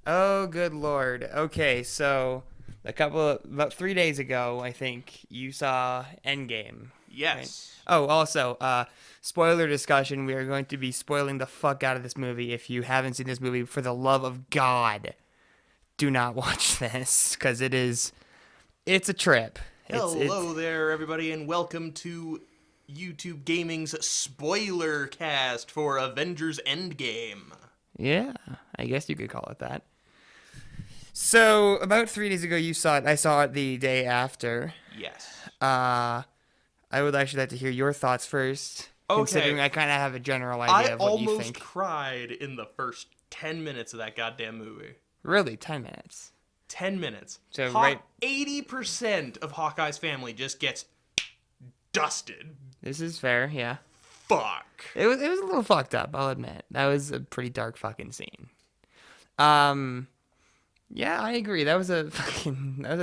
Oh, good lord. Okay, so about 3 days ago, I think you saw Endgame, right? Yes. Oh, also, spoiler discussion. We are going to be spoiling the fuck out of this movie. If you haven't seen this movie, for the love of God, do not watch this because it's a trip. It's Hello there, everybody, and welcome to YouTube Gaming's spoiler cast for Avengers Endgame. Yeah, I guess you could call it that. So about 3 days ago, you saw it. I saw it the day after. Yes. Uh, I would actually like to hear your thoughts first, Okay, considering I kind of have a general I idea of what you almost think. cried in the first 10 minutes of that goddamn movie. Really, 10 minutes. 10 minutes. So, right, 80% of Hawkeye's family just gets dusted. this is fair, yeah. Fuck. It was a little fucked up, I'll admit. That was a pretty dark fucking scene. Um, yeah, I agree. That was a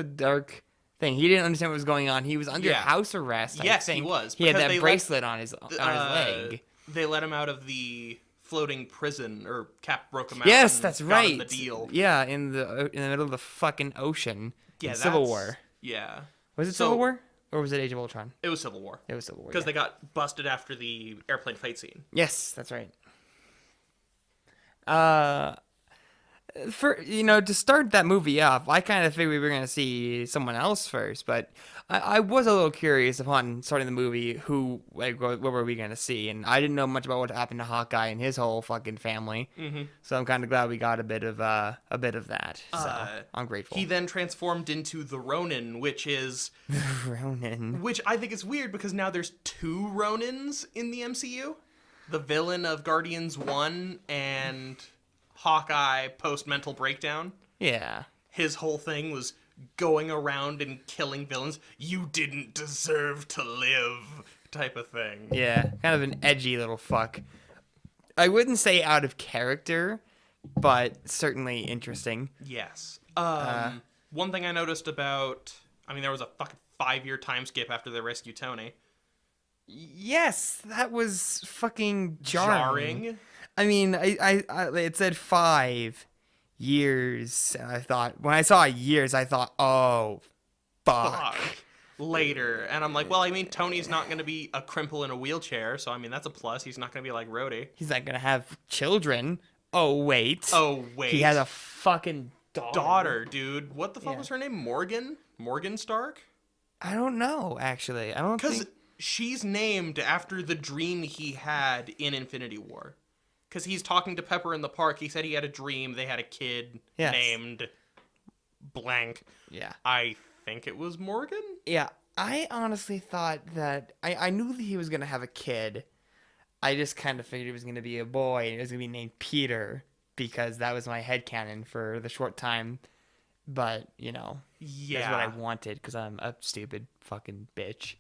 dark thing. He didn't understand what was going on. He was under Yeah. house arrest, I Yes, he think. was, He had because that they bracelet on his Uh, leg. they let him out of the floating prison, or Cap broke him out. Yes, and that's got right. him the deal. Yeah, in the middle of the fucking ocean Yeah, in Civil that's- War. Yeah, Was it So- Civil War or was it Age of Ultron? it was Civil War It was Civil War. because Yeah. they got busted after the airplane fight scene. Yes, that's right. To start that movie off, I kind of figured we were gonna see someone else first, but I was a little curious upon starting the movie what were we gonna see, and I didn't know much about what happened to Hawkeye and his whole fucking family. Mm-hmm. So I'm kind of glad we got a bit of that. So I'm grateful. He then transformed into the Ronin, which Ronin. I think is weird because now there's two Ronins in the MCU. The villain of Guardians 1 and Hawkeye post mental breakdown. Yeah. His whole thing was going around and killing villains. You didn't deserve to live, type of thing. Yeah, kind of an edgy little fuck. I wouldn't say out of character, but certainly interesting. Yes. One thing I noticed there was a fucking 5-year time skip after they rescued Tony. Yes, that was fucking jarring. I mean, it said 5 years, and I thought when I saw years, I thought, oh, fuck. Later. And I'm like, well, I mean, Tony's not going to be a cripple in a wheelchair, so I mean, that's a plus. He's not going to be like Rhodey. He's not gonna have children. Oh wait. Oh, wait. He has a fucking daughter, dude. What the fuck Yeah. was her name? Morgan? Morgan Stark? I don't know, actually. I don't Because think. she's named after the dream he had in Infinity War. Because he's talking to Pepper in the park. He said he had a dream. They had a kid Yes. named blank. Yeah. I think it was Morgan? Yeah, I honestly thought that I knew that he was gonna have a kid. I just kind of figured it was gonna be a boy and it was gonna be named Peter because that was my headcanon for the short time. But that's Yeah. what I wanted because I'm a stupid fucking bitch.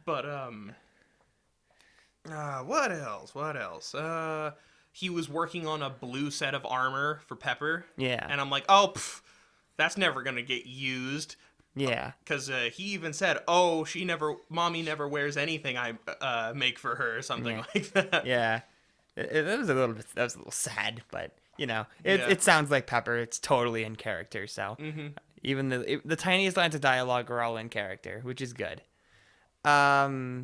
But, what else? He was working on a blue set of armor for Pepper. Yeah, And I'm like, oh, that's never gonna get used. yeah, Because he even said, mommy never wears anything I make for her, or something Yeah. like that. yeah. That was a little sad, but Yeah. it sounds like Pepper. It's totally in character. So even the tiniest lines of dialogue are all in character, which is good. I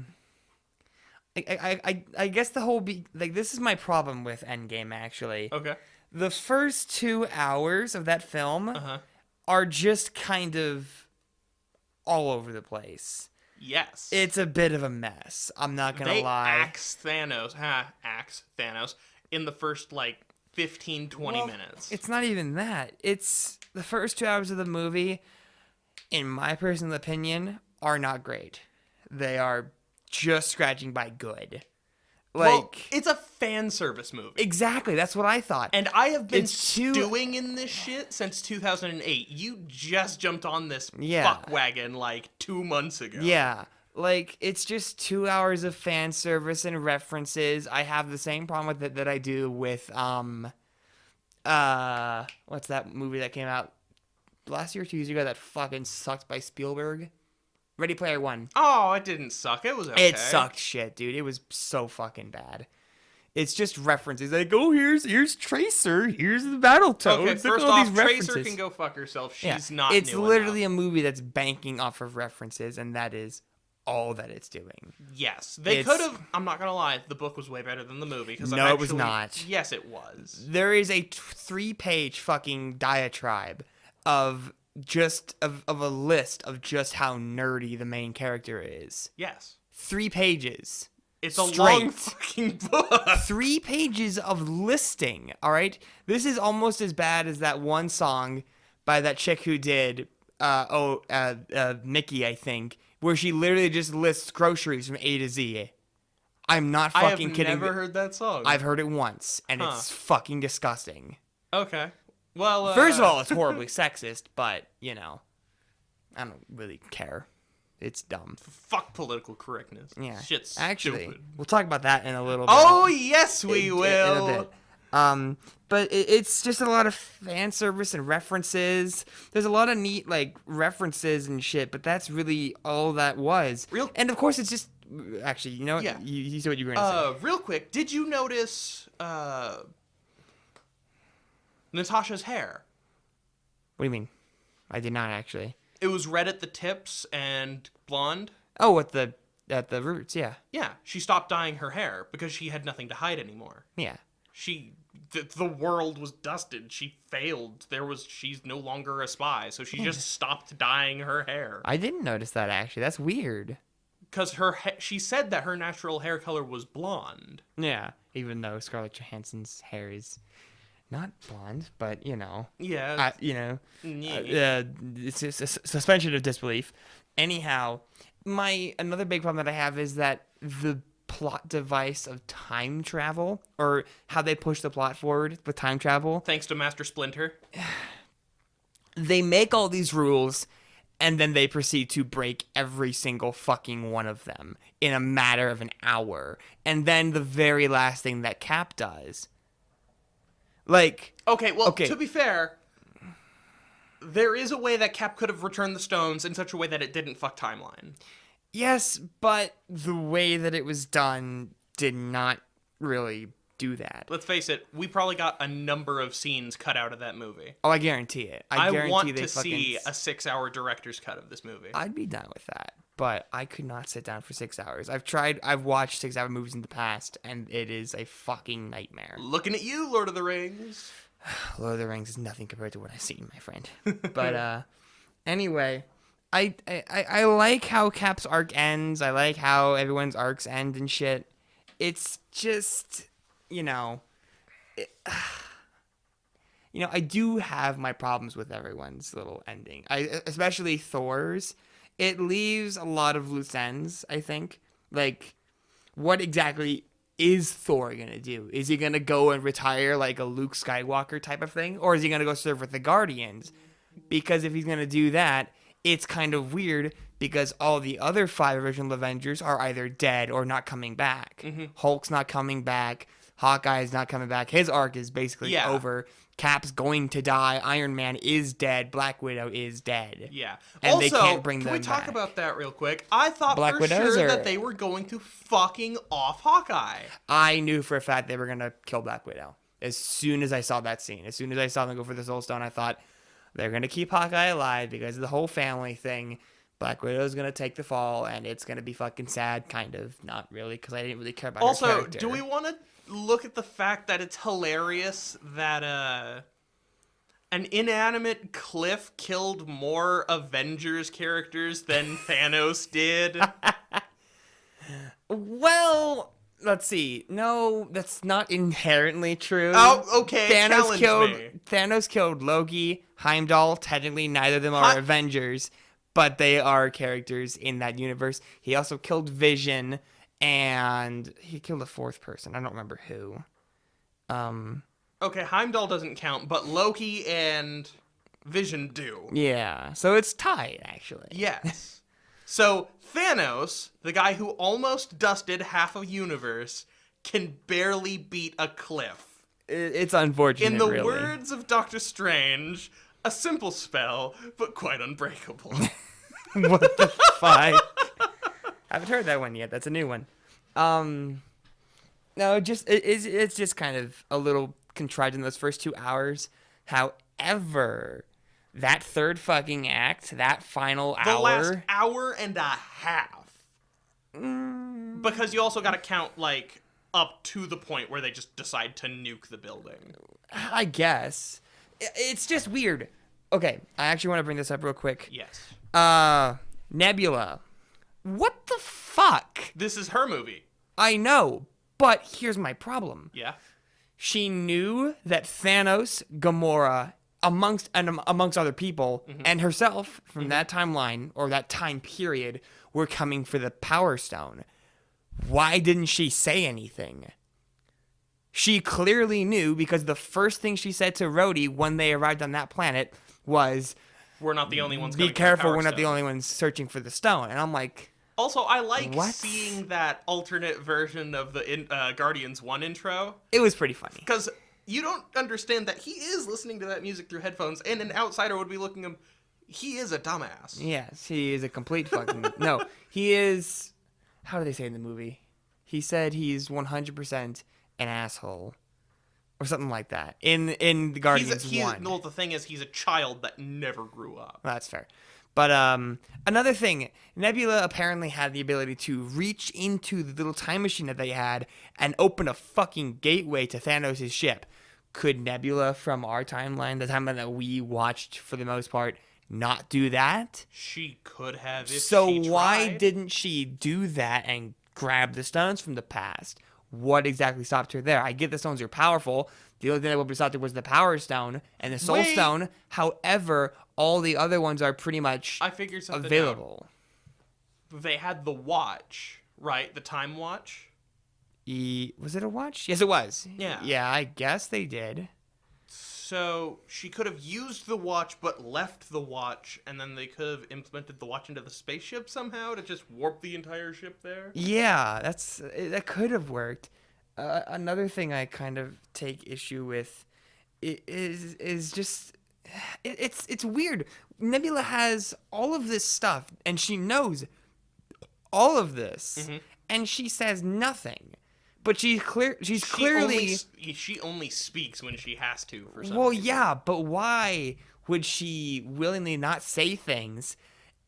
guess this is my problem with Endgame actually. Okay. The first 2 hours of that film Uh-huh. are just kind of all over the place. Yes. It's a bit of a mess. I'm not gonna they lie. axe Thanos in the first, 15, 20 Well, minutes. It's not even that. It's the first 2 hours of the movie, in my personal opinion, are not great. They are just scratching by good. Well, it's a fan service movie. Exactly. That's what I thought. And I have been It's too- stewing in this shit since 2008. You just jumped on this Yeah. fuck wagon 2 months ago. Yeah. It's just 2 hours of fan service and references. I have the same problem with it that I do with what's that movie that came out last year or 2 years ago that fucking sucked by Spielberg? Ready Player One. Oh, it didn't suck. It was okay. It sucked shit, dude. It was so fucking bad. It's just references. Like, oh, here's Tracer. Here's the Battletoads. Okay, Look first at all off, these Tracer references. can go fuck herself. Yeah. She's not It's new literally enough. a movie that's banking off of references, and that is all that it's doing. Yes, they It's- could have. I'm not gonna lie, the book was way better than the movie. Because No, it was not. Yes, it was. There is a 3-page fucking diatribe of a list of just how nerdy the main character is. Yes, 3 pages. it's a Straight. long fucking book. 3 pages of listing, all right? This is almost as bad as that one song by that chick who did, Mickey, I think, where she literally just lists groceries from A to Z. I'm not fucking kidding. I have never heard that song. I've heard it once, and it's fucking disgusting. Okay. Well, First of all, it's horribly sexist, but, I don't really care. It's dumb. fuck political correctness. Yeah. Shit's Actually, stupid. we'll talk about that in a little bit. Oh yes, we In will. a bit. But it's just a lot of fan service and references. There's a lot of neat references and shit, but that's really all that was. And of course, it's just actually, Yeah. you said what you were gonna say. Real quick, did you notice Natasha's hair? What do you mean? I did not actually. It was red at the tips and blonde. Oh, at the roots, yeah, Yeah, she stopped dyeing her hair because she had nothing to hide anymore. yeah. The world was dusted. She failed. She's no longer a spy, so she just stopped dyeing her hair. I didn't notice that actually. That's weird. Because she said that her natural hair color was blonde. Yeah, even though Scarlett Johansson's hair is not blonde, but Yeah. yeah. It's just a suspension of disbelief. Anyhow, another big problem that I have is that the plot device of time travel, or how they push the plot forward with time travel, Thanks to Master Splinter. they make all these rules and then they proceed to break every single fucking one of them in a matter of an hour. And then the very last thing that Cap does, Okay, to be fair, there is a way that Cap could have returned the stones in such a way that it didn't fuck timeline. yes, but the way that it was done did not really do that. Let's face it, we probably got a number of scenes cut out of that movie. Oh, I guarantee it. I guarantee want they to fucking see a 6-hour director's cut of this movie. I'd be down with that, but I could not sit down for 6 hours. I've watched 6-hour movies in the past, and it is a fucking nightmare. Looking at you, Lord of the Rings. Lord of the Rings is nothing compared to what I've seen, my friend. But anyway, I like how Cap's arc ends. I like how everyone's arcs end and shit. It's just, I do have my problems with everyone's little ending. Especially Thor's. It leaves a lot of loose ends, I think. Like, what exactly is Thor gonna do? Is he gonna go and retire like a Luke Skywalker type of thing? Or is he gonna go serve with the Guardians? Because if he's gonna do that, it's kind of weird because all the other 5 original Avengers are either dead or not coming back. Mm-hmm. Hulk's not coming back. Hawkeye's not coming back. His arc is basically over. Cap's going to die. Iron Man is dead. Black Widow is dead. Yeah. And also, they can't bring can them we talk back. about that real quick? I thought Black for Widows sure or- that they were going to fucking off Hawkeye. I knew for a fact they were going to kill Black Widow. As soon as I saw that scene, as soon as I saw them go for the Soul Stone, I thought they're going to keep Hawkeye alive because of the whole family thing. Black Widow's going to take the fall, and it's going to be fucking sad, kind of. Not really, because I didn't really care about her Also, character. do we want to look at the fact that it's hilarious that an inanimate cliff killed more Avengers characters than Thanos did? Well, let's see. No, that's not inherently true. Oh, okay. Challenge me. Thanos killed Loki, Heimdall. Technically, neither of them are Avengers, but they are characters in that universe. He also killed Vision, and he killed a 4th person. I don't remember who. Okay, Heimdall doesn't count, but Loki and Vision do. Yeah, so it's tied, actually. Yes. So Thanos, the guy who almost dusted half a universe, can barely beat a cliff. It's unfortunate, In the really. words of Doctor Strange, a simple spell, but quite unbreakable. What the fuck? I haven't heard that one yet. That's a new one. No, it's just kind of a little contrived in those first 2 hours. However, that third fucking act, that final The last hour, hour and a half. Because you also got to count, like, up to the point where they just decide to nuke the building. I guess it's just weird. Okay, I actually want to bring this up real quick. Yes. Nebula. What the fuck? This is her movie. I know, but here's my problem. Yeah. She knew that Thanos, Gamora, amongst other people, and herself from that timeline or that time period were coming for the Power Stone. Why didn't she say anything? She clearly knew because the first thing she said to Rhodey when they arrived on that planet was, We're not the only ones "Be coming for the careful, Power we're not the Stone." only ones searching for the stone." And I'm like, Also, I like What? seeing that alternate version of the Guardians 1 intro. it was pretty funny. Because you don't understand that he is listening to that music through headphones, and an outsider would be looking at him. He is a dumbass. Yes, he is a complete fucking no. He is. How do they say in the movie? He said he's 100% an asshole, or something like that. In the Guardians one. No, the thing is, he's a child that never grew up. That's fair. But another thing, Nebula apparently had the ability to reach into the little time machine that they had and open a fucking gateway to Thanos' ship. Could Nebula from our timeline, the timeline that we watched for the most part, not do that? She could have if So she why tried. didn't she do that and grab the stones from the past? What exactly stopped her there? I get the stones are powerful. The only thing that would be stopped her was the Power Stone and the Soul Wait. Stone. However, all the other ones are pretty much I figured something available. out. They had the watch, right? The time watch. Was it a watch? Yes, it was. Yeah. Yeah, I guess they did. So she could have used the watch but left the watch, and then they could have implemented the watch into the spaceship somehow to just warp the entire ship there. Yeah, that could have worked. Another thing I kind of take issue with is just it's weird. Nebula has all of this stuff, and she knows all of this, and she says nothing. But she's clearly. She only speaks when she has to. For some Well, reason. yeah, but why would she willingly not say things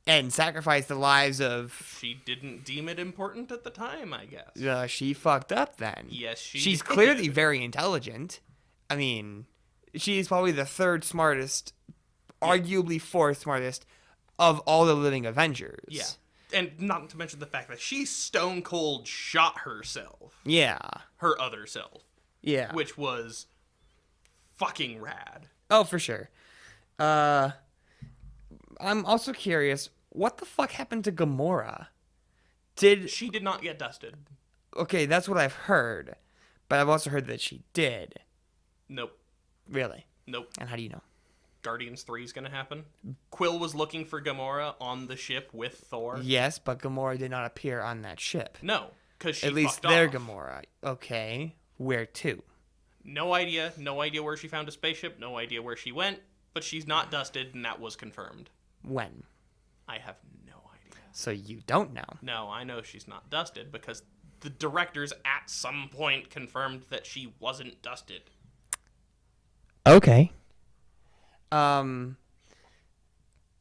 and sacrifice the lives of? She didn't deem it important at the time, I guess. She fucked up then. Yes, she She's did. clearly very intelligent. I mean, she's probably the third smartest, arguably fourth smartest of all the living Avengers. Yeah. And not to mention the fact that she stone cold shot herself. Yeah. Her other self. Yeah. Which was fucking rad. Oh, for sure. I'm also curious, what the fuck happened to Gamora? She did not get dusted. Okay, that's what I've heard, but I've also heard that she did. Nope. Really? Nope. And how do you know? Guardians 3 is going to happen. Quill was looking for Gamora on the ship with Thor. Yes, but Gamora did not appear on that ship. No, because she At least fucked their off. Gamora. Okay, where to? No idea. No idea where she found a spaceship. No idea where she went. But she's not dusted, and that was confirmed. When? I have no idea. So you don't know. No, I know she's not dusted because the directors at some point confirmed that she wasn't dusted. Okay.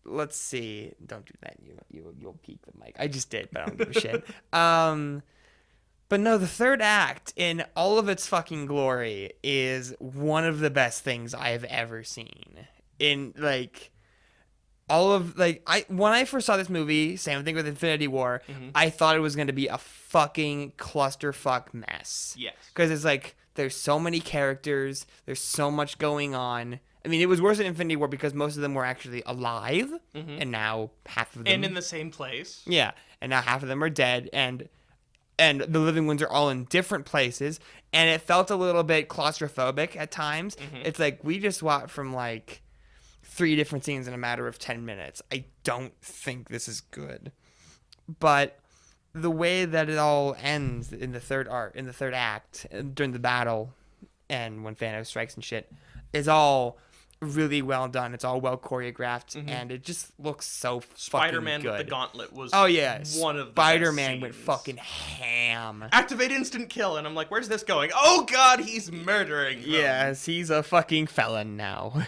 Let's see. Don't do that. You'll peek the mic. I just did, but I don't give a shit. But no, the third act in all of its fucking glory is one of the best things I have ever seen. In like all of like when I first saw this movie, same thing with Infinity War, I thought it was going to be a fucking clusterfuck mess. Yes. Because it's like there's so many characters, there's so much going on. I mean, it was worse than Infinity War because most of them were actually alive, and now half of them And in the same place. yeah, and now half of them are dead, and the living ones are all in different places, and it felt a little bit claustrophobic at times. It's like we just swapped from like 3 different scenes in a matter of 10 minutes. I don't think this is good, but the way that it all ends in the third act during the battle, and when Thanos strikes and shit, is all really well done. It's all well choreographed, and it just looks so fucking Spider-Man good. with the gauntlet was Oh yeah, one of the Spider-Man best went scenes. fucking ham. Activate instant kill, and I'm like, where's this going? Oh god, he's murdering them. Yes, he's a fucking felon now.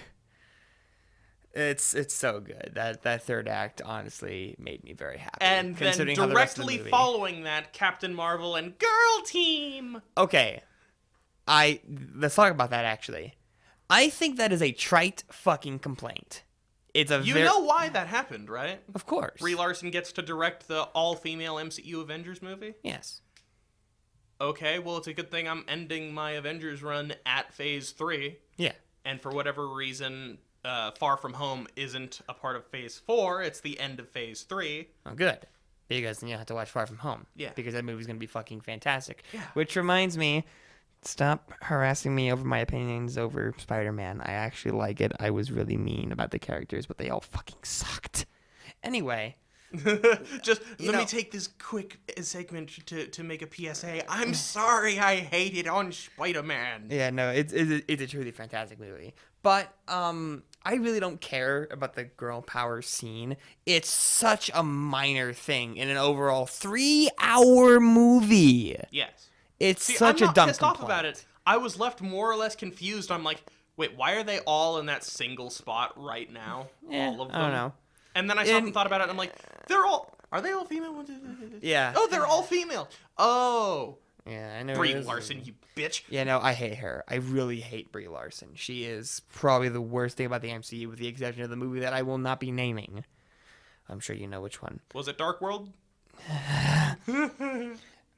It's so good. That third act honestly made me very happy. And then considering how the rest of the directly movie- following that, Captain Marvel and Girl Team. Okay, let's talk about that actually. I think that is a trite fucking complaint. It's a You know why that happened, right? Of course. Brie Larson gets to direct the all-female MCU Avengers movie? Yes. Okay, well, it's a good thing I'm ending my Avengers run at Phase 3. Yeah. And for whatever reason, Far From Home isn't a part of Phase 4. It's the end of Phase 3. Oh, good. Because then you have to watch Far From Home. Yeah. Because that movie's going to be fucking fantastic. Yeah. Which reminds me, stop harassing me over my opinions over Spider-Man. I actually like it. I was really mean about the characters, but they all fucking sucked. Anyway. Just let me take this quick segment to make a PSA. I'm sorry I hated on Spider-Man. Yeah, no, it's a truly fantastic movie. But I really don't care about the girl power scene. It's such a minor thing in an overall 3-hour movie. Yes. It's See, such I'm a not dumb pissed complaint. off about it. I was left more or less confused. I'm like, wait, why are they all in that single spot right now? All of them. I don't know. And then I stopped and thought about it, and I'm like, are they all female? Yeah. Oh, they're all female. Oh. Yeah, I know. Brie Larson, you bitch. Yeah, no, I hate her. I really hate Brie Larson. She is probably the worst thing about the MCU, with the exception of the movie that I will not be naming. I'm sure you know which one. Was it Dark World?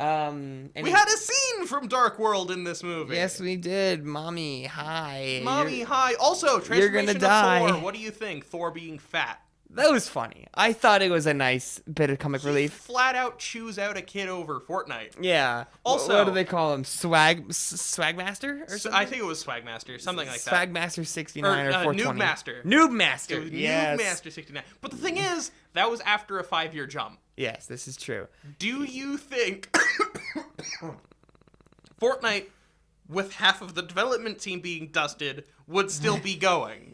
And We had a scene from Dark World in this movie. yes, we did. Mommy, hi. Mommy, hi. Also, you're gonna transformation die. of Thor. What do you think? Thor being fat. That was funny. I thought it was a nice bit of comic relief. Flat out chews out a kid over Fortnite. Yeah. Also- what do they call him? Swagmaster or something? I think it was Swagmaster, something like that. Swagmaster 69 or, Or, 420. Noobmaster. Noobmaster. It was Yes. Noobmaster 69. But the thing is, that was after a 5-year jump. Yes, this is true. Do you think Fortnite, with half of the development team being dusted, would still be going?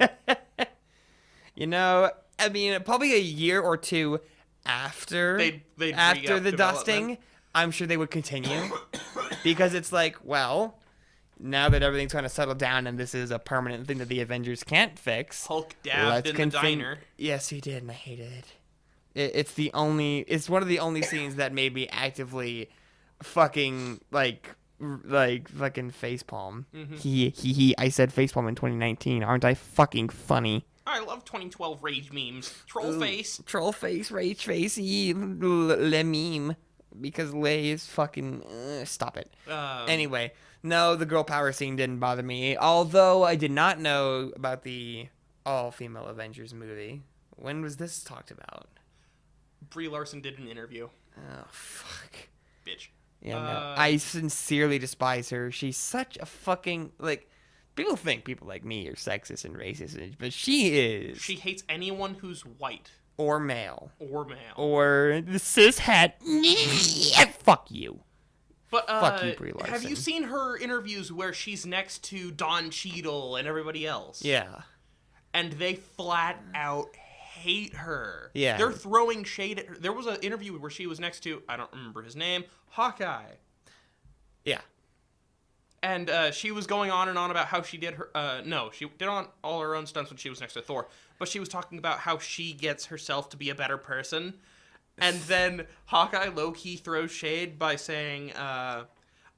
You know, I mean, probably a year or two after They'd after re-up the dusting, development. I'm sure they would continue. Because it's like, well, now that everything's kind of settled down and this is a permanent thing that the Avengers can't fix. Hulk dabbed in the diner. Yes, he did, and I hated it. It's one of the only scenes that made me actively fucking like fucking facepalm. He I said facepalm in 2019. Aren't I fucking funny? I love 2012 rage memes. Troll face. Troll face, rage face, le meme. Because Lay is fucking... stop it. Anyway, no, the girl power scene didn't bother me. Although I did not know about the all-female Avengers movie. When was this talked about? Brie Larson did an interview. Oh, fuck. Bitch. Yeah, no. I sincerely despise her. She's such a fucking... Like, people think people like me are sexist and racist, but she is. She hates anyone who's white. Or male. Or male. Or the cis het. Fuck you. But Fuck you, Brie have you Larson. seen her interviews where she's next to Don Cheadle and everybody else? Yeah. And they flat out hate her. Yeah. They're throwing shade at her. There was an interview where she was next to, I don't remember his name, Hawkeye. Yeah. And she was going on and on about how she did her... no, she did all her own stunts when she was next to Thor. But she was talking about how she gets herself to be a better person. And then Hawkeye low-key throws shade by saying, I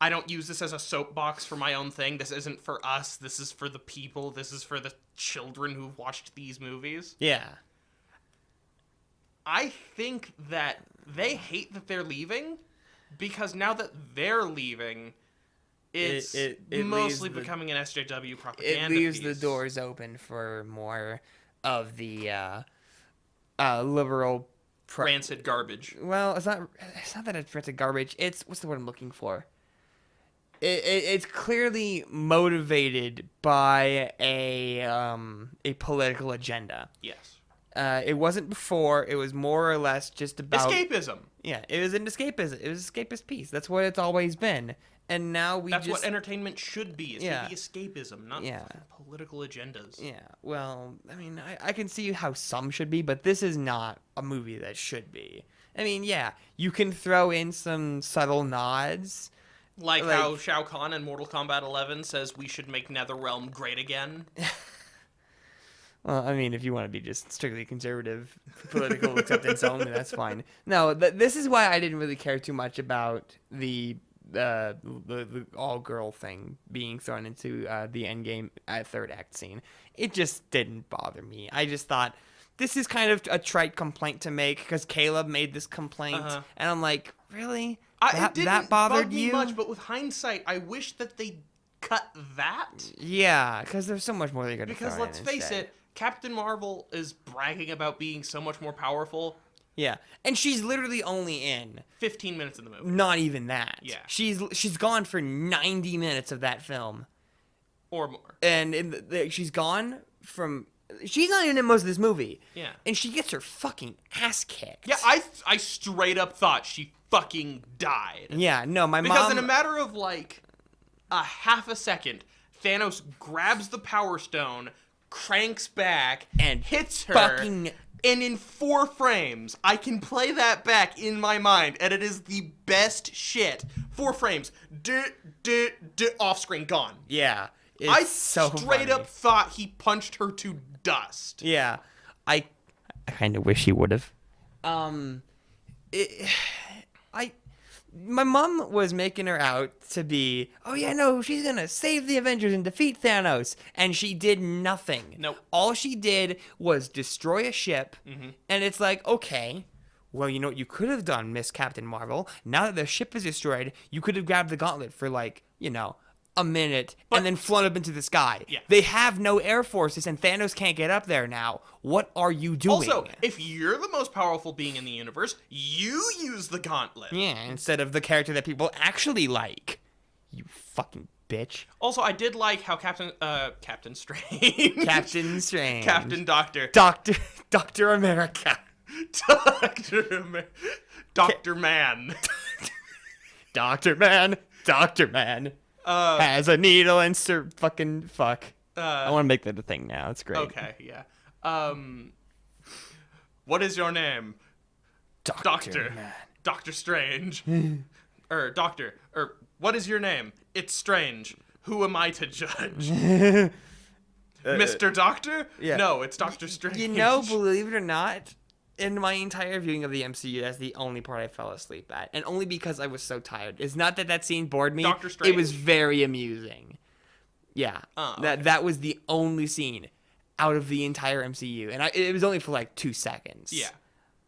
don't use this as a soapbox for my own thing. This isn't for us. This is for the people. This is for the children who've watched these movies. Yeah. I think that they hate that they're leaving. Because now that they're leaving... It's it mostly leaves the- becoming an SJW propaganda It leaves piece. the doors open for more of the liberal... Rancid garbage. Well, it's not that it's rancid garbage. It's... What's the word I'm looking for? It's clearly motivated by a political agenda. Yes. It wasn't before. It was more or less just about... Escapism. Yeah, it was an escapism. It was an escapist piece. That's what it's always been. And now That's what entertainment should be. It should be escapism, not political agendas. Yeah, well, I mean, I can see how some should be, but this is not a movie that should be. I mean, yeah, you can throw in some subtle nods. Like how Shao Kahn in Mortal Kombat 11 says we should make Netherrealm great again. Well, I mean, if you want to be just strictly conservative, political acceptance only, that's fine. No, this is why I didn't really care too much about the all-girl thing being thrown into the Endgame third act scene. It just didn't bother me. I just thought, this is kind of a trite complaint to make, because Caleb made this complaint, and I'm like, really? It didn't that bothered bug me you? much, but with hindsight, I wish that they cut that. Yeah, because there's so much more they could have Because let's face it, Captain Marvel is bragging about being so much more powerful. Yeah, and she's literally only in 15 minutes in the movie. Not even that. Yeah, she's gone for 90 minutes of that film, or more. And she's gone from. She's not even in most of this movie. Yeah, and she gets her fucking ass kicked. Yeah, I straight up thought she fucking died. Yeah, no, my mom. Because in a matter of like a half a second, Thanos grabs the Power Stone, cranks back, and hits her. Fucking. And in 4 frames, I can play that back in my mind, and it is the best shit. 4 frames, off screen, gone. Yeah, I so straight funny. up thought he punched her to dust. Yeah, I kind of wish he would have. My mom was making her out to be, oh yeah, no, she's gonna save the Avengers and defeat Thanos, and she did nothing. Nope. All she did was destroy a ship, and it's like, okay, well, you know what you could have done, Miss Captain Marvel? Now that the ship is destroyed, you could have grabbed the gauntlet for like, a minute, and then flown up into the sky. Yeah. They have no air forces, and Thanos can't get up there now. What are you doing? Also, if you're the most powerful being in the universe, you use the gauntlet. Yeah, instead of the character that people actually like. You fucking bitch. Also, I did like how Captain Strange. Captain Strange. Captain Doctor. Dr. America. Dr. Man. Dr. Man. Dr. Man. Has a needle and fucking fuck. I want to make that a thing now. It's great. Okay, yeah. What is your name? Doctor Man. Doctor Strange. What is your name? It's Strange. Who am I to judge? Mr. Doctor? Yeah. No, it's Doctor Strange. Believe it or not, in my entire viewing of the MCU, that's the only part I fell asleep at. And only because I was so tired. It's not that scene bored me. Doctor Strange? It was very amusing. Yeah. Okay. That was the only scene out of the entire MCU. And it was only for like 2 seconds. Yeah.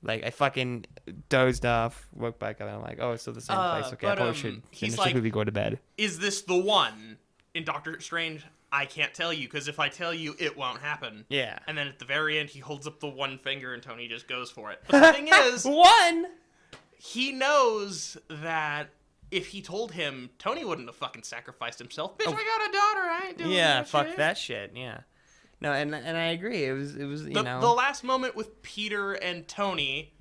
Like, I fucking dozed off, woke back up, and I'm like, oh, it's still the same place. Okay, I probably should finish the movie, go to bed. Is this the one in Doctor Strange? I can't tell you, because if I tell you, it won't happen. Yeah. And then at the very end, he holds up the one finger, and Tony just goes for it. But the thing is... One! He knows that if he told him, Tony wouldn't have fucking sacrificed himself. Bitch, I got a daughter, I ain't doing that fuck shit. that shit, yeah. No, and I agree. It was The last moment with Peter and Tony...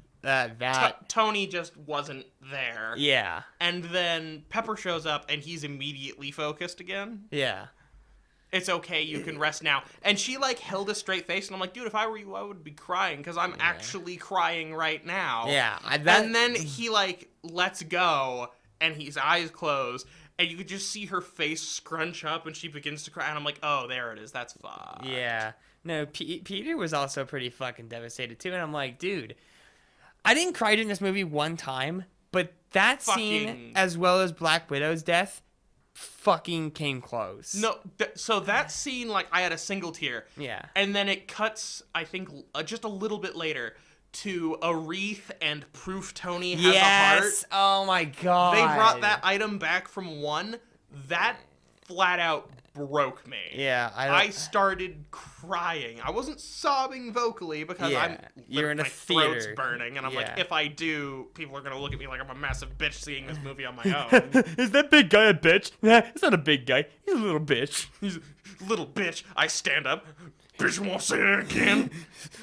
Tony just wasn't there. Yeah. And then Pepper shows up, and he's immediately focused again. Yeah. It's okay, you can rest now. And she, held a straight face, and I'm like, dude, if I were you, I would be crying, because I'm actually crying right now. Yeah. And then he, lets go, and his eyes close, and you could just see her face scrunch up, and she begins to cry, and I'm like, oh, there it is, that's fucked. Yeah. No, Peter was also pretty fucking devastated, too, and I'm like, dude, I didn't cry during this movie one time, but that scene, as well as Black Widow's death, fucking came close. No, so that scene, I had a single tear. Yeah. And then it cuts, I think, just a little bit later to a wreath and proof Tony has a heart. Yes! Oh my god. They brought that item back from 1. That flat out broke me. Yeah, I started crying. I wasn't sobbing vocally because you're in a my theater. Throat's burning, and I'm like, if I do, people are gonna look at me like I'm a massive bitch seeing this movie on my own. Is that big guy a bitch? Nah, he's not a big guy. He's a little bitch. He's a little bitch. I stand up. Bitch won't say it again.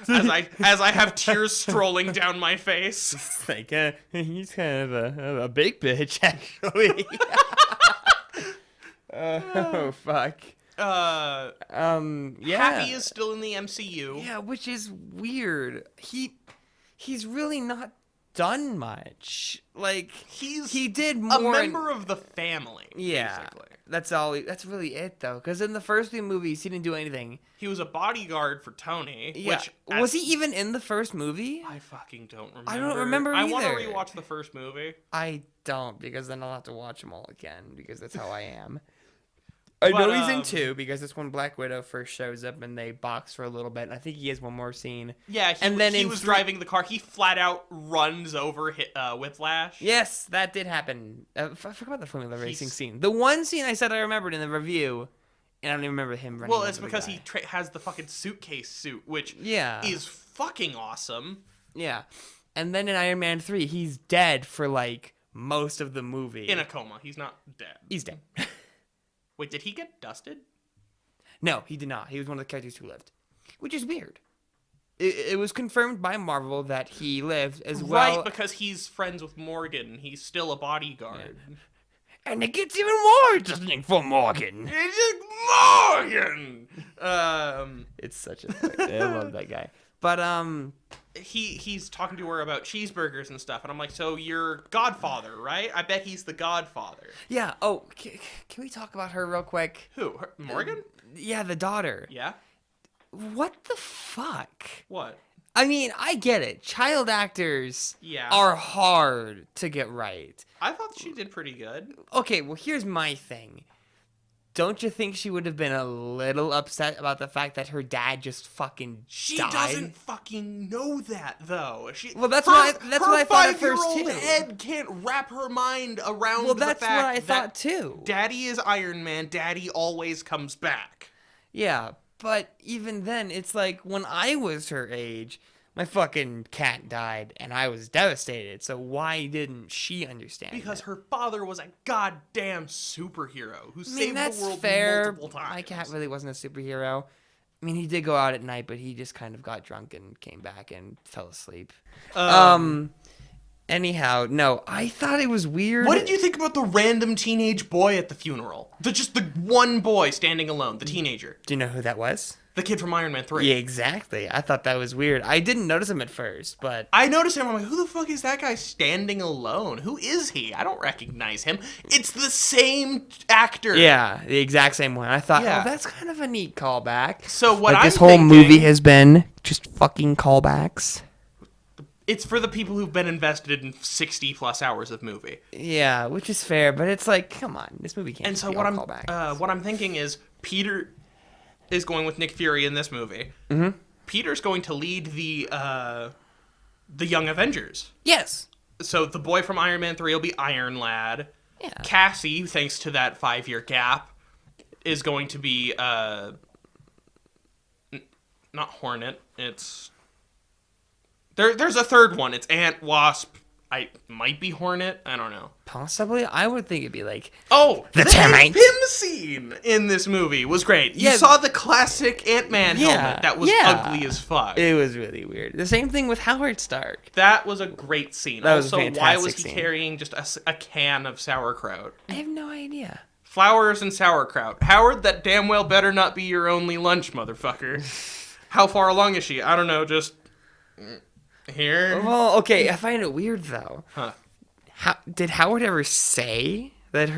as I have tears strolling down my face. It's like, he's kind of a big bitch, actually. Oh fuck. Yeah. Happy is still in the MCU. Yeah, which is weird. He's really not done much. Like he did a more. member of the family. Yeah, basically. that's all. That's really it though. Because in the first three movies, he didn't do anything. He was a bodyguard for Tony. Yeah. Which Was he even in the first movie? I fucking don't remember. I don't remember I want to either. rewatch the first movie. I don't, because then I'll have to watch them all again, because that's how I am. I know he's in two, because it's when Black Widow first shows up and they box for a little bit. And I think he has one more scene. Yeah, he was driving the car. He flat out runs over Whiplash. Yes, that did happen. I forgot about the Formula Racing scene. The one scene I said I remembered in the review, and I don't even remember him running. Well, it's over the because guy. he has the fucking suitcase suit, which is fucking awesome. Yeah. And then in Iron Man 3, he's dead for, like, most of the movie. In a coma. He's not dead. He's dead. Wait, did he get dusted? No, he did not. He was one of the characters who lived. Which is weird. It was confirmed by Marvel that he lived as well. Right, because he's friends with Morgan. He's still a bodyguard. Yeah. And it gets even more interesting for Morgan. It's Morgan! It's such a... I love that guy. But, he's talking to her about cheeseburgers and stuff, and I'm like, so you're Godfather, right? I bet he's the Godfather. Yeah. Oh, can we talk about her real quick? Who? Morgan? Yeah, the daughter. Yeah? What the fuck? What? I mean, I get it. Child actors Yeah. are hard to get right. I thought she did pretty good. Okay, well, here's my thing. Don't you think she would have been a little upset about the fact that her dad just fucking She died? doesn't fucking know that, though. Well, that's what I thought at first, her too. 5-year-old head can't wrap her mind around Well, the that's fact what I that thought, too. Daddy is Iron Man. Daddy always comes back. Yeah, but even then, it's like, when I was her age, my fucking cat died, and I was devastated. So why didn't she understand Because that? her father was a goddamn superhero who I mean, saved that's the world fair. multiple times. My cat really wasn't a superhero. I mean, he did go out at night, but he just kind of got drunk and came back and fell asleep. Anyhow, no, I thought it was weird. What did you think about the random teenage boy at the funeral? Just the one boy standing alone, the teenager. Do you know who that was? The kid from Iron Man 3. Yeah, exactly. I thought that was weird. I didn't notice him at first, but... I noticed him. I'm like, who the fuck is that guy standing alone? Who is he? I don't recognize him. It's the same actor. Yeah, the exact same one. I thought, Yeah. oh, that's kind of a neat callback. So what like I'm this whole thinking, movie has been just fucking callbacks. It's for the people who've been invested in 60 plus hours of movie. Yeah, which is fair, but it's like, come on, this movie can't And just so be what all I'm callbacks. what I'm thinking is Peter is going with Nick Fury in this movie. Mm-hmm. Peter's going to lead the Young Avengers. Yes. So the boy from Iron Man 3 will be Iron Lad. Yeah. Cassie, thanks to that 5-year gap, is going to be not Hornet. It's there's a third one. It's Ant, Wasp. I might be Hornet. I don't know. Possibly. I would think it'd be like... Oh, The Hank termite. Pym scene in this movie was great. You Yeah. saw the classic Ant-Man Yeah, helmet that was yeah. ugly as fuck. It was really weird. The same thing with Howard Stark. That was a great scene. That was a Also, why was fantastic he scene. carrying just a can of sauerkraut? I have no idea. Flowers and sauerkraut. Howard, that damn well better not be your only lunch, motherfucker. How far along is she? I don't know, just... Here? Well, okay, I find it weird, though. Huh. Did Howard ever say that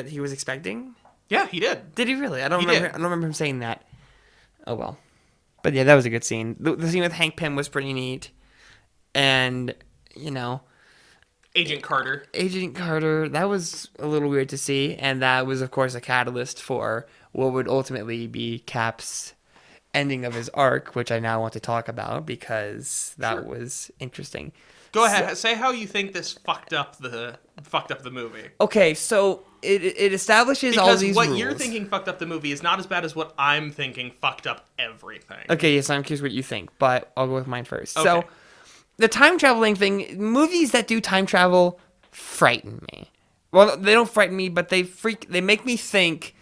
he was expecting? Yeah, he did. Did he really? I don't He remember. did. I don't remember him saying that. Oh well. But yeah, that was a good scene. The scene with Hank Pym was pretty neat, and Agent Carter. Agent Carter, that was a little weird to see, and that was of course a catalyst for what would ultimately be Cap's ending of his arc, which I now want to talk about because that was interesting. Go ahead. Say how you think this fucked up the movie. Okay, so it establishes all Because these what rules. you're thinking fucked up the movie is not as bad as what I'm thinking fucked up everything. Okay, yes, I'm curious what you think, but I'll go with mine first. Okay. So, the time traveling thing, movies that do time travel frighten me. Well, they don't frighten me, but they make me think,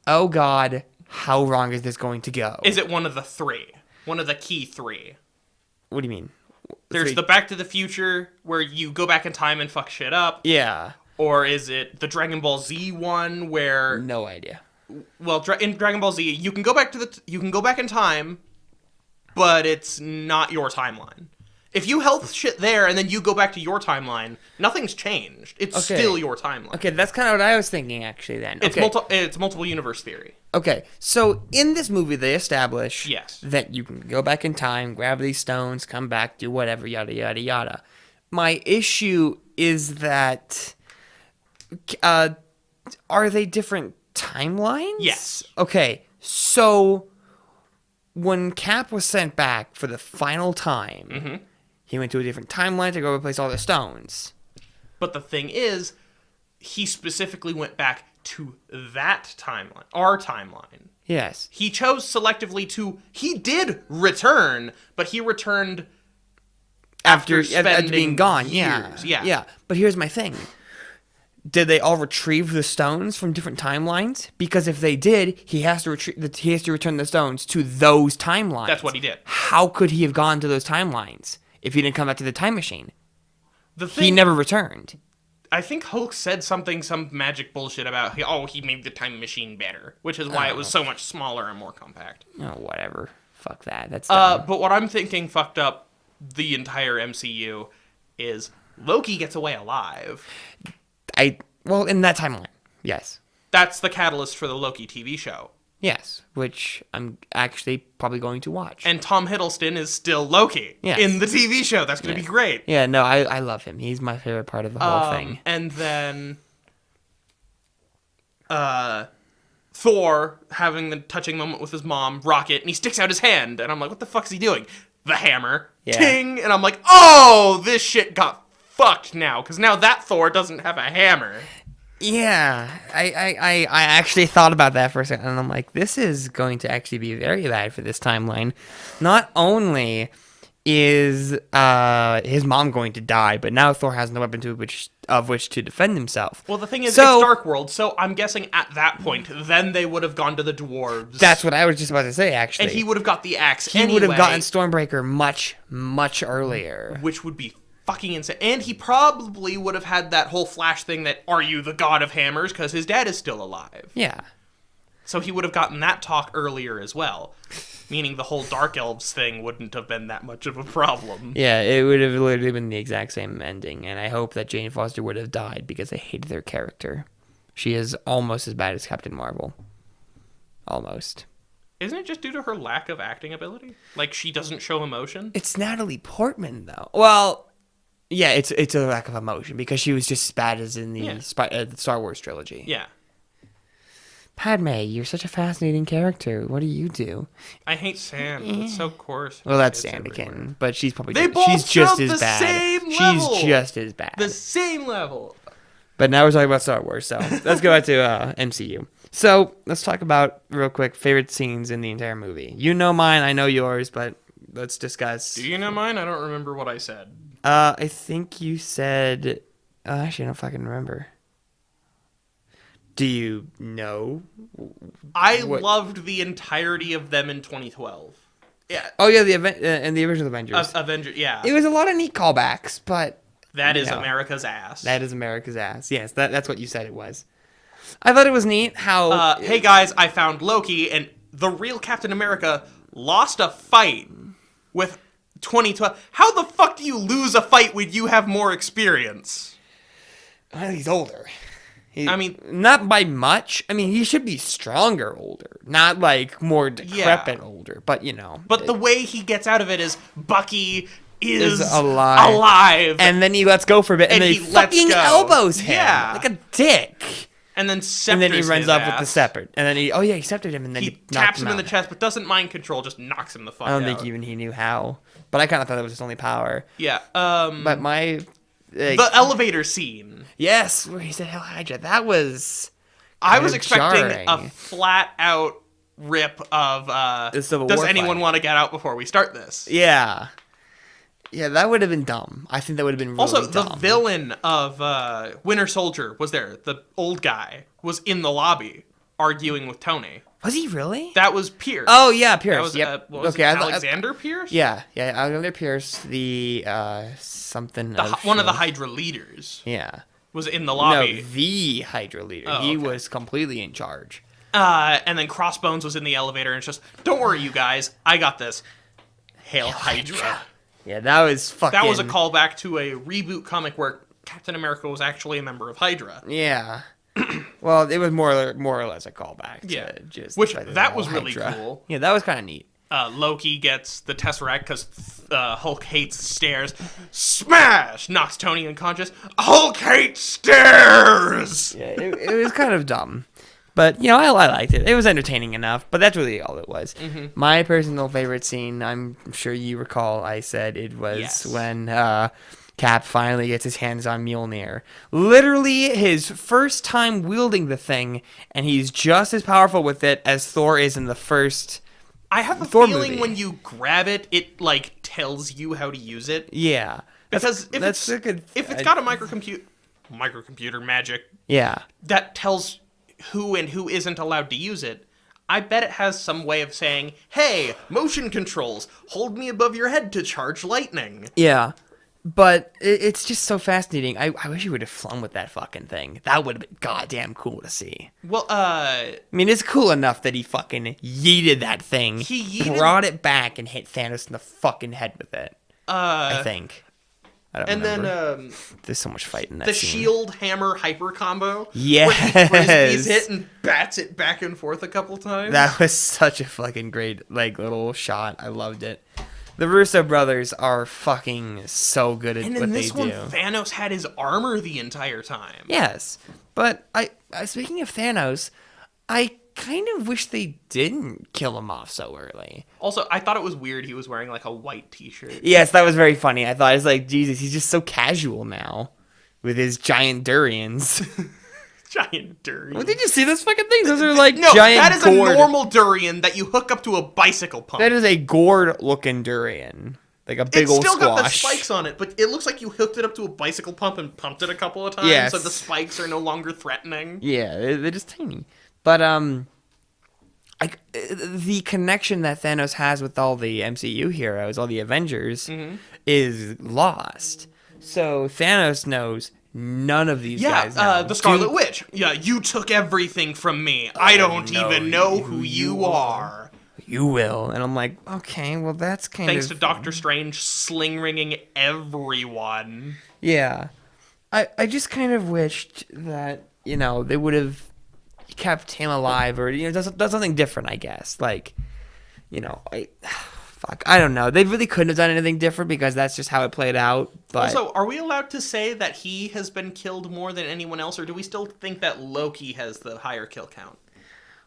oh god, how wrong is this going to go? Is it one of the three? One of the key three? What do you mean? There's Three- the Back to the Future where you go back in time and fuck shit up. Yeah. Or is it the Dragon Ball Z one where No idea. well, in Dragon Ball Z, you can go back to you can go back in time, but it's not your timeline. If you health shit there and then you go back to your timeline, nothing's changed. It's still your timeline. Okay, that's kind of what I was thinking actually then. It's okay. It's multiple universe theory. Okay, so in this movie they establish Yes. that you can go back in time, grab these stones, come back, do whatever, yada yada yada. My issue is that are they different timelines? Yes. Okay, so when Cap was sent back for the final time, he went to a different timeline to go replace all the stones. But the thing is, he specifically went back to that timeline, our timeline. Yes. He chose selectively to. He did return, but he returned after being gone. years. Yeah. But here's my thing. Did they all retrieve the stones from different timelines? Because if they did, he has to return the stones to those timelines. That's what he did. How could he have gone to those timelines if he didn't come back to the time machine? He He never returned. I think Hulk said some magic bullshit about, he made the time machine better, which is why it was so much smaller and more compact. Oh, whatever. Fuck that. That's dumb. But what I'm thinking fucked up the entire MCU is Loki gets away alive. Well, in that timeline, yes. That's the catalyst for the Loki TV show. Yes, which I'm actually probably going to watch. And Tom Hiddleston is still Loki in the TV show. That's going to be great. Yeah, no, I love him. He's my favorite part of the whole thing. And then Thor having the touching moment with his mom, Rocket, and he sticks out his hand. And I'm like, what the fuck is he doing? The hammer. Yeah. Ting! And I'm like, oh, this shit got fucked now. Because now that Thor doesn't have a hammer. Yeah, I actually thought about that for a second, and I'm like, this is going to actually be very bad for this timeline. Not only is his mom going to die, but now Thor has no weapon of which to defend himself. Well, the thing is, it's Dark World, so I'm guessing at that point, then they would have gone to the dwarves. That's what I was just about to say, actually. And he would have got the axe He would have gotten Stormbreaker much, much earlier. Which would be fucking insane. And he probably would have had that whole Flash thing that, are you the god of hammers? Because his dad is still alive. Yeah. So he would have gotten that talk earlier as well. Meaning the whole Dark Elves thing wouldn't have been that much of a problem. Yeah, it would have literally been the exact same ending. And I hope that Jane Foster would have died because I hated their character. She is almost as bad as Captain Marvel. Almost. Isn't it just due to her lack of acting ability? Like, she doesn't show emotion? It's Natalie Portman, though. Well, yeah, it's a lack of emotion because she was just as bad as in the Star Wars trilogy. Yeah. Padme, you're such a fascinating character. What do you do? I hate Sam. It's so coarse. Well, that's Anakin, but she's probably she's just as bad. She's just as bad. The same level. But now we're talking about Star Wars, so let's go back to MCU. So let's talk about real quick favorite scenes in the entire movie. You know mine, I know yours, but let's discuss. Do you know mine? I don't remember what I said. I think you said. Actually, I don't fucking remember. Do you know? I loved the entirety of them in 2012. Yeah. Oh yeah, and the original Avengers. Avengers, yeah. It was a lot of neat callbacks, but that is America's ass. That is America's ass. Yes, that's what you said it was. I thought it was neat how. Hey guys, I found Loki, and the real Captain America lost a fight with 2012. How the fuck do you lose a fight when you have more experience? Well, he's older. I mean, not by much. I mean, he should be stronger older, not like more decrepit older, but you know. But the way he gets out of it is Bucky is alive. And then he lets go for a bit, and then he fucking elbows him like a dick. And then he runs up with the scepter. And then he sceptered him, and then he taps him in the chest, but doesn't mind control, just knocks him the fuck out. I don't think even he knew how. But I kind of thought that was his only power. Yeah. But my... the elevator scene. Yes, where he said Hell Hydra. That was... I was expecting a flat-out rip of, does anyone want to get out before we start this? Yeah. Yeah, that would have been dumb. I think that would have been really dumb. Also, the villain of Winter Soldier was there. The old guy was in the lobby arguing with Tony. Was he really? That was Pierce. Oh, yeah, Pierce. That was, Alexander Pierce? Yeah, Alexander Pierce, the something one of the Hydra leaders. Yeah. Was in the No, lobby. the Hydra leader. Oh, He okay. was completely in charge. And then Crossbones was in the elevator, and it's just, don't worry, you guys, I got this. Hail Hydra. Yeah, that was fucking... That was a callback to a reboot comic where Captain America was actually a member of Hydra. Yeah. Well, it was more or less a callback. Yeah. To just Which, the fact that they're was all really Hydra. cool. Yeah, that was kind of neat. Loki gets the Tesseract because Hulk hates stairs. Smash! Knocks Tony unconscious. Hulk hates stairs! Yeah, it was kind of dumb. But, you know, I liked it. It was entertaining enough, but that's really all it was. Mm-hmm. My personal favorite scene, I'm sure you recall, I said it was Yes. when Cap finally gets his hands on Mjolnir. Literally his first time wielding the thing, and he's just as powerful with it as Thor is in the first... I have a Thor feeling movie. when you grab it, it, like, tells you how to use it. Yeah. Because if that's it's, a good... if it's got a microcomputer magic Yeah. that tells who and who isn't allowed to use it, I bet it has some way of saying, hey, motion controls, hold me above your head to charge lightning. Yeah. But it's just so fascinating. I wish he would have flown with that fucking thing. That would have been goddamn cool to see. Well, I mean, it's cool enough that he fucking yeeted that thing, He yeeted- brought it back, and hit Thanos in the fucking head with it. I think. I don't and remember. then, There's so much fight in that the scene. shield hammer hyper combo. Yes. Where he frisbees it and bats it back and forth a couple times. That was such a fucking great, like, little shot. I loved it. The Russo brothers are fucking so good at and what in they this do. one, Thanos had his armor the entire time. Yes, but I speaking of Thanos, I kind of wish they didn't kill him off so early. Also, I thought it was weird he was wearing, like, a white t-shirt. Yes, that was very funny. I thought, it's like, Jesus, he's just so casual now with his giant durians. Giant durian. Well, did you see those fucking things? Those are like No, giant that is gourd. a normal durian that you hook up to a bicycle pump. That is a gourd-looking durian. Like a big It's old still squash. got the spikes on it, but it looks like you hooked it up to a bicycle pump and pumped it a couple of times, Yes. so the spikes are no longer threatening. Yeah, they're just tiny. But the connection that Thanos has with all the MCU heroes, all the Avengers, is lost. So Thanos knows none of these guys know. The Scarlet Witch. Yeah, you took everything from me. I don't even know who you are. You will. And I'm like, okay, well, that's kind Thanks of... to Doctor Strange sling ringing everyone. Yeah. I just kind of wished that, you know, they would have kept him alive or, you know, does something different, I guess. Like, you know, fuck, I don't know. They really couldn't have done anything different because that's just how it played out. But Also, are we allowed to say that he has been killed more than anyone else, or do we still think that Loki has the higher kill count?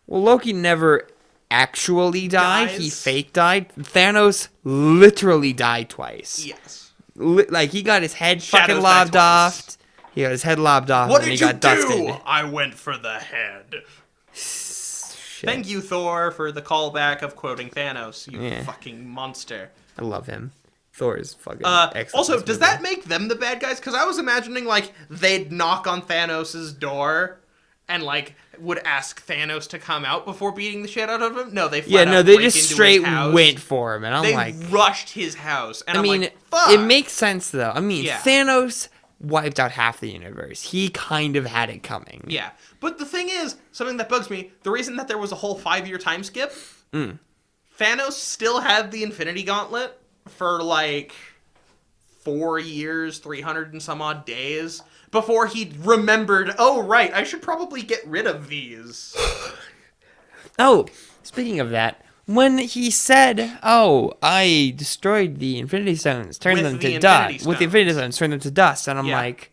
well, Loki never actually died. He Dies. fake died. Thanos literally died twice. Yes. Like, he got his head Shadows fucking died lobbed twice. off. He got his head lobbed off What and did he you got dusted. do? I went for the head. Shit. Thank you, Thor, for the callback of quoting Thanos, you Yeah. fucking monster. I love him. Thor is fucking excellent. Also, in this does movie. that make them the bad guys? Because I was imagining, like, they'd knock on Thanos' door and, like, would ask Thanos to come out before beating the shit out of him. No, they flat out they break just into his straight house. went for him, and I'm They like, rushed his house, and I I'm mean, like, fuck. it makes sense though. I mean, Yeah. Thanos wiped out half the universe. He kind of had it coming. Yeah, but the thing is, something that bugs me, the reason that there was a whole 5-year time skip, Thanos still had the Infinity Gauntlet for, like, 4 years, 300 and some odd days, before he remembered, oh, right, I should probably get rid of these. Oh, speaking of that, when he said, "Oh, I destroyed the Infinity Stones, turned With them the to Infinity dust," with the Infinity Stones, turned them to dust, and I'm Yeah. like,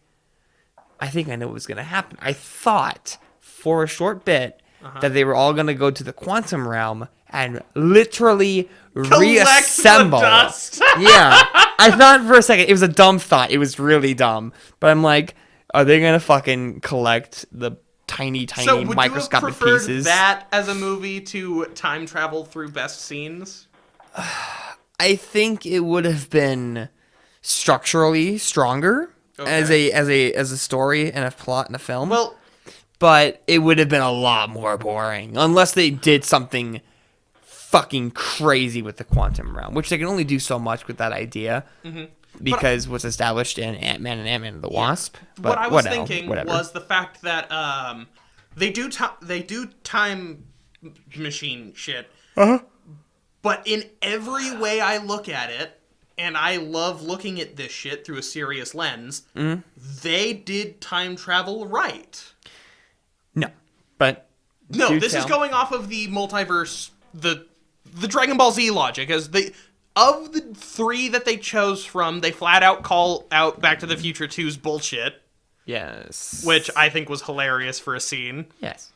I think I know what was gonna happen. I thought for a short bit that they were all gonna go to the quantum realm and literally reassemble. the dust. Yeah, I thought for a second it was a dumb thought. It was really dumb, but I'm like, are they gonna fucking collect the tiny So would microscopic you have preferred pieces? that as a movie to time travel through best scenes? I think it would have been structurally stronger as Okay. a story and a plot and a film. Well, but it would have been a lot more boring unless they did something fucking crazy with the quantum realm, which they can only do so much with that idea. because what's established in Ant-Man and Ant-Man and the Wasp. But what I was thinking was the fact that they do time machine shit, but in every way I look at it, and I love looking at this shit through a serious lens, they did time travel right. No, but no, this is going off of the multiverse, the Dragon Ball Z logic, as of the three that they chose from, they flat out call out Back to the Future 2's bullshit. Yes. Which I think was hilarious for a scene. Yes.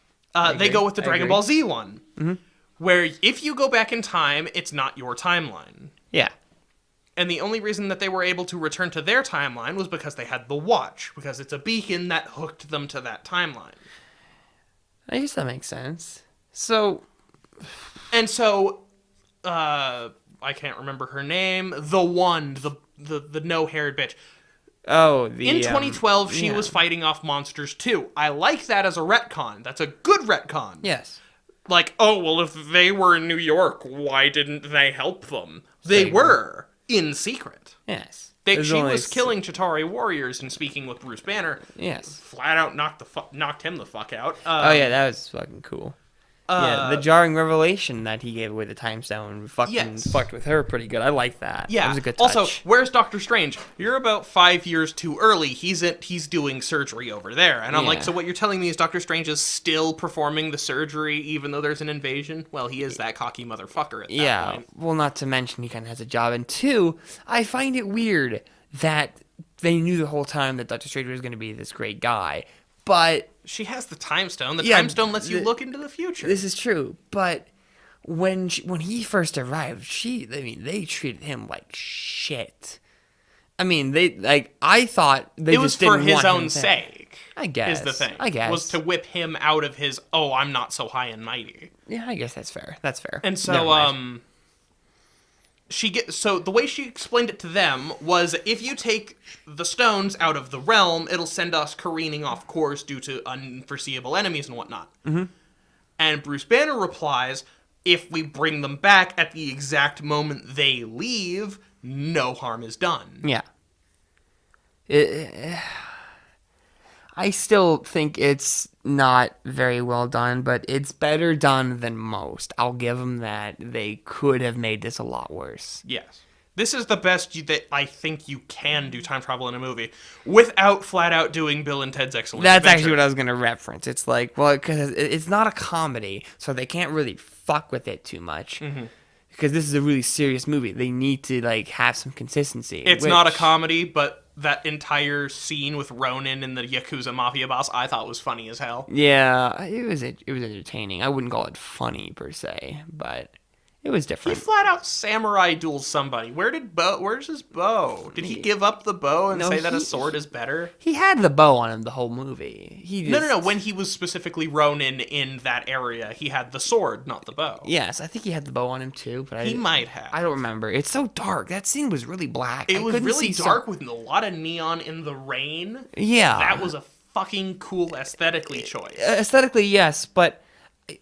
They go with the Dragon Ball Z one, where if you go back in time, it's not your timeline. Yeah. And the only reason that they were able to return to their timeline was because they had the watch, because it's a beacon that hooked them to that timeline. I guess that makes sense. So... And so, I can't remember her name. The one, the no-haired bitch. Oh, in 2012, she was fighting off monsters too. I like that as a retcon. That's a good retcon. Yes. Like, oh, well, if they were in New York, why didn't they help them? They were, in secret. Yes. She was killing Chitauri warriors and speaking with Bruce Banner. Yes. Flat out knocked him the fuck out. Oh, yeah, that was fucking cool. Yeah, the jarring revelation that he gave away the time stone fucked with her pretty good. I like that. Yeah. That was a good touch. Also, where's Doctor Strange? You're about 5 years too early. He's doing surgery over there. And I'm like, so what you're telling me is Doctor Strange is still performing the surgery even though there's an invasion? Well, he is that cocky motherfucker at that point. Well, not to mention he kind of has a job. And two, I find it weird that they knew the whole time that Doctor Strange was going to be this great guy. But... She has the time stone. The time stone lets you look into the future. This is true, but when he first arrived, they treated him like shit. I mean, I thought they just didn't want him. It was for his own sake. I guess. Is the thing. I guess. Was to whip him out of his, oh, I'm not so high and mighty. Yeah, I guess that's fair. That's fair. And so, so the way she explained it to them was, if you take the stones out of the realm, it'll send us careening off course due to unforeseeable enemies and whatnot. Mm-hmm. And Bruce Banner replies, if we bring them back at the exact moment they leave, no harm is done. Yeah. I still think it's not very well done, but it's better done than most. I'll give them that. They could have made this a lot worse. Yes. This is the best that I think you can do time travel in a movie without flat out doing Bill and Ted's Excellent That's Adventure. actually what I was going to reference. It's like, well, because it's not a comedy, so they can't really fuck with it too much. Mm-hmm. Because this is a really serious movie. They need to have some consistency. It's not a comedy, but that entire scene with Ronin and the Yakuza Mafia boss I thought was funny as hell. Yeah, it was entertaining. I wouldn't call it funny per se, but it was different. He flat out samurai duels somebody. Where's his bow? Did he give up the bow and say that a sword is better? He had the bow on him the whole movie. No. When he was specifically Ronin in that area, he had the sword, not the bow. Yes, I think he had the bow on him too, but he might have. I don't remember. It's so dark. That scene was really black. It was really dark with a lot of neon in the rain. Yeah. That was a fucking cool aesthetically choice. Aesthetically, yes, but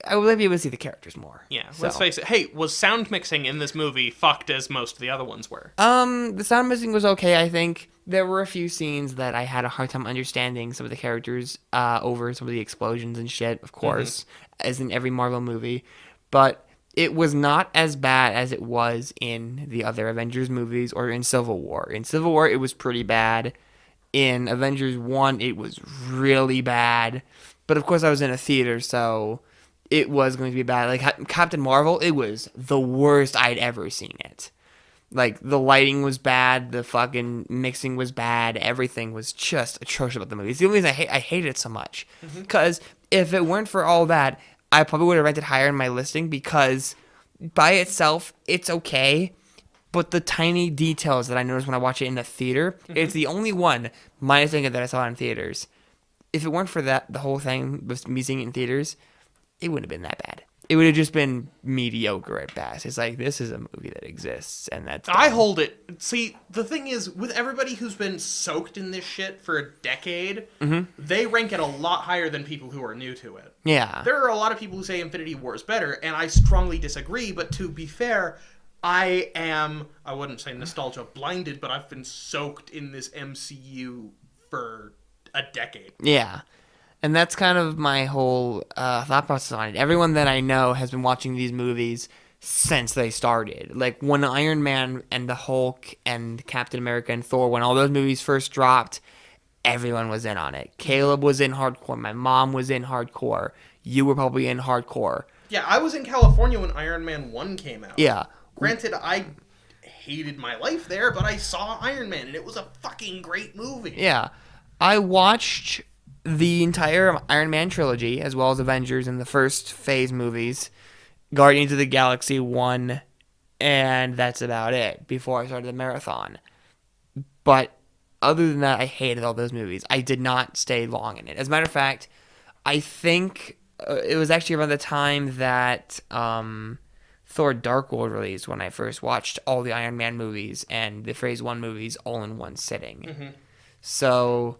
I would be able to see the characters more. Yeah, let's face it. Hey, was sound mixing in this movie fucked as most of the other ones were? The sound mixing was okay, I think. There were a few scenes that I had a hard time understanding some of the characters over some of the explosions and shit, of course, as in every Marvel movie. But it was not as bad as it was in the other Avengers movies or in Civil War. In Civil War, it was pretty bad. In Avengers 1, it was really bad. But of course, I was in a theater, so it was going to be bad. Like Captain Marvel, it was the worst I'd ever seen it. Like, the lighting was bad, the fucking mixing was bad, everything was just atrocious about the movie. It's the only reason I hated it so much. Because if it weren't for all that, I probably would have ranked it higher in my listing, because by itself, it's okay. But the tiny details that I noticed when I watch it in the theater, it's the only one, minus thinking that I saw it in theaters. If it weren't for that, the whole thing with me seeing it in theaters, it wouldn't have been that bad. It would have just been mediocre at best. It's like, this is a movie that exists, and that's dumb. I hold it. See, the thing is, with everybody who's been soaked in this shit for a decade, they rank it a lot higher than people who are new to it. Yeah. There are a lot of people who say Infinity War is better, and I strongly disagree, but to be fair, I wouldn't say nostalgia blinded, but I've been soaked in this MCU for a decade. Yeah. And that's kind of my whole thought process on it. Everyone that I know has been watching these movies since they started. Like when Iron Man and the Hulk and Captain America and Thor, when all those movies first dropped, everyone was in on it. Caleb was in hardcore. My mom was in hardcore. You were probably in hardcore. Yeah, I was in California when Iron Man 1 came out. Yeah. Granted, I hated my life there, but I saw Iron Man, and it was a fucking great movie. Yeah. I watched the entire Iron Man trilogy, as well as Avengers and the first phase movies, Guardians of the Galaxy 1, and that's about it before I started the marathon. But other than that, I hated all those movies. I did not stay long in it. As a matter of fact, I think it was actually around the time that Thor Dark World released when I first watched all the Iron Man movies and the Phase 1 movies all in one sitting. Mm-hmm. So,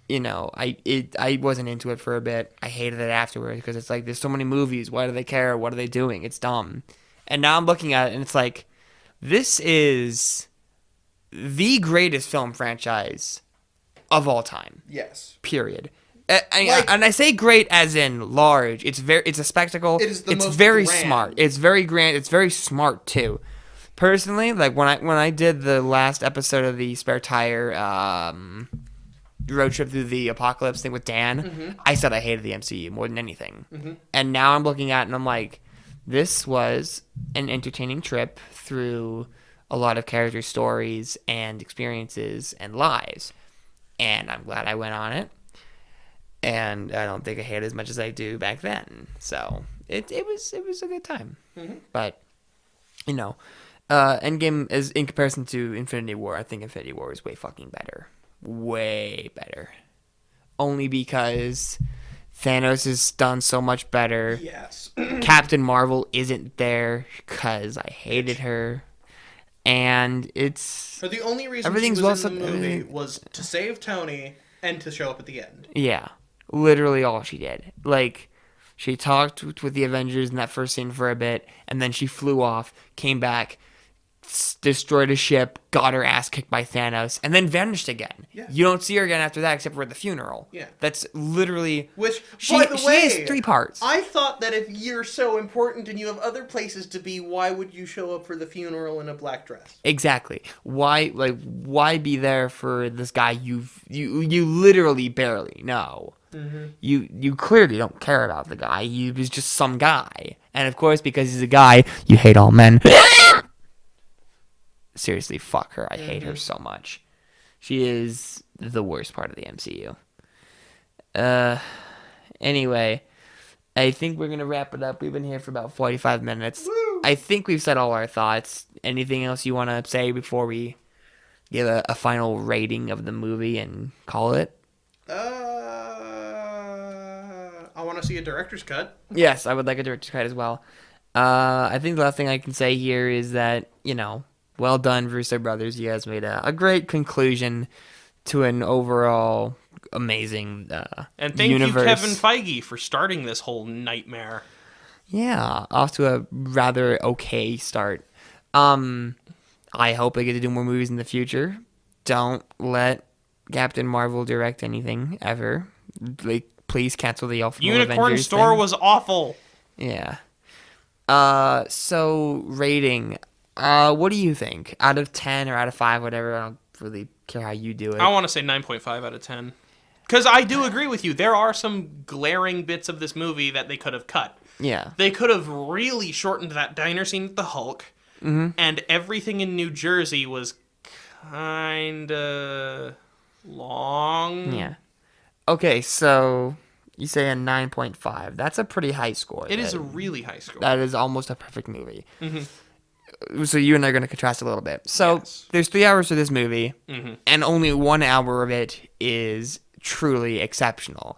I wasn't into it for a bit. I hated it afterwards because it's like, there's so many movies. Why do they care? What are they doing? It's dumb. And now I'm looking at it and it's like, this is the greatest film franchise of all time. Yes. Period. And I say great as in large. It's a spectacle. It is the it's most very grand. smart. It's very grand. It's very smart too. Personally, like when I did the last episode of the Spare Tire road trip through the apocalypse thing with Dan, I said I hated the MCU more than anything. And now I'm looking at it and I'm like, this was an entertaining trip through a lot of character stories and experiences and lives. And I'm glad I went on it. And I don't think I hate it as much as I do back then. So it was a good time. But Endgame is in comparison to Infinity War. I think Infinity War is way fucking better, way better. Only because Thanos is done so much better. Yes. Captain Marvel isn't there because I hated her, and it's So the only reason everything's she was well in the movie was to save Tony and to show up at the end. yeah. Literally all she did. Like, she talked with the Avengers in that first scene for a bit, and then she flew off, came back, destroyed a ship, got her ass kicked by Thanos, and then vanished again. Yeah. You don't see her again after that except for at the funeral. Yeah. That's literally... Which, she, by the she way, has 3 parts. I thought that if you're so important and you have other places to be, why would you show up for the funeral in a black dress? Exactly. Why be there for this guy you literally barely know? You clearly don't care about the guy. He was just some guy. And of course, because he's a guy, you hate all men. Seriously, fuck her. I hate her so much. She is the worst part of the MCU. Anyway, I think we're going to wrap it up. We've been here for about 45 minutes. Woo! I think we've said all our thoughts. Anything else you want to say before we give a final rating of the movie and call it? I want to see a director's cut. Yes, I would like a director's cut as well. I think the last thing I can say here is that, well done, Russo brothers. You guys made a great conclusion to an overall amazing And thank universe. you, Kevin Feige, for starting this whole nightmare. Yeah, off to a rather okay start. I hope they get to do more movies in the future. Don't let Captain Marvel direct anything ever. Like, please cancel the Ultimate Unicorn Avengers Store thing. was awful. Yeah. So rating. What do you think? Out of 10 or out of 5, whatever. I don't really care how you do it. I want to say 9.5 out of 10. Because I do agree with you. There are some glaring bits of this movie that they could have cut. Yeah. They could have really shortened that diner scene with the Hulk. And everything in New Jersey was kind of long. Yeah. Okay, so you say a 9.5. That's a pretty high score. It is a really high score. That is almost a perfect movie. So you and I are going to contrast a little bit. So there's 3 hours to this movie, and only 1 hour of it is truly exceptional.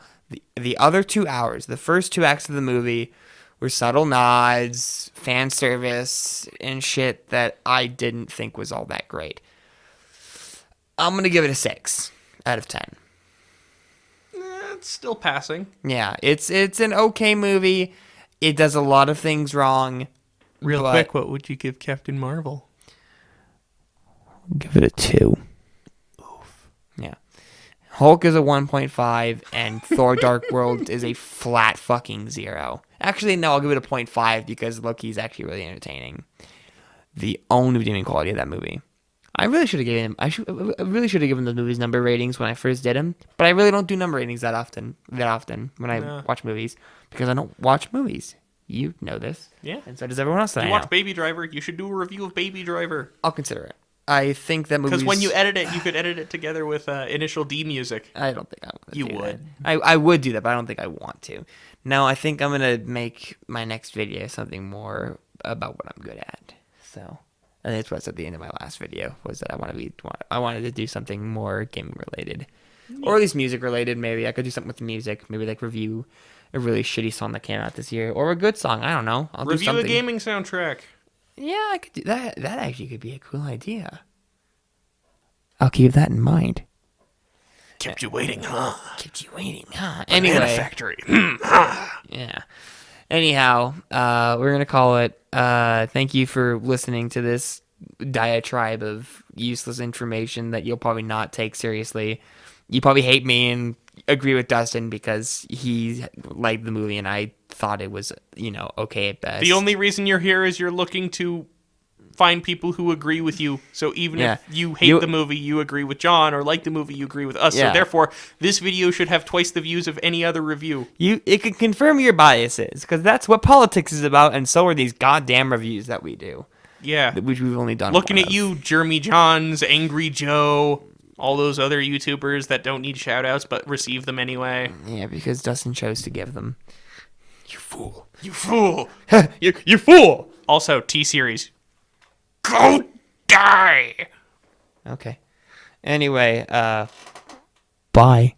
The other 2 hours, the first 2 acts of the movie, were subtle nods, fan service, and shit that I didn't think was all that great. I'm going to give it a 6 out of 10. It's still passing. Yeah, it's an okay movie. It does a lot of things wrong, Real But- quick, what would you give Captain Marvel? Give it a 2. Oof. Yeah. Hulk is a 1.5, and Thor Dark World is a flat fucking 0. Actually, no, I'll give it a 0.5 because Loki's actually really entertaining. The only redeeming quality of that movie. I really should have given him. I really should have given the movies number ratings when I first did them, but I really don't do number ratings that often. When I watch movies, because I don't watch movies. You know this, Yeah. and so does everyone else. That You I watch know. Baby Driver. You should do a review of Baby Driver. I'll consider it. I think that movies. Because when you edit it, you could edit it together with Initial D music. I don't think I want to. You do would. That. I would do that, but I don't think I want to. No, I think I'm gonna make my next video something more about what I'm good at. So. And that's what's at the end of my last video was that I wanted to do something more gaming related, or at least music related. Maybe I could do something with music. Maybe like review a really shitty song that came out this year, or a good song. I don't know. I'll do Review a something. gaming soundtrack. Yeah, I could do that. That actually could be a cool idea. I'll keep that in mind. Kept you waiting, huh? Kept you waiting, huh? Banana Anyway, Factory. yeah. Anyhow, we're gonna call it. Thank you for listening to this diatribe of useless information that you'll probably not take seriously. You probably hate me and agree with Dustin because he liked the movie and I thought it was, okay at best. The only reason you're here is you're looking to find people who agree with you. So even Yeah. if you hate the movie, you agree with John, or like the movie, you agree with us. Yeah. So therefore, this video should have twice the views of any other review. It can confirm your biases because that's what politics is about, and so are these goddamn reviews that we do. Yeah. Which we've only done. Looking one at of. you, Jeremy Johns, Angry Joe, all those other YouTubers that don't need shoutouts but receive them anyway. Yeah, because Dustin chose to give them. You fool. You fool. You fool. Also, T-Series. Go die! Okay. Anyway, bye.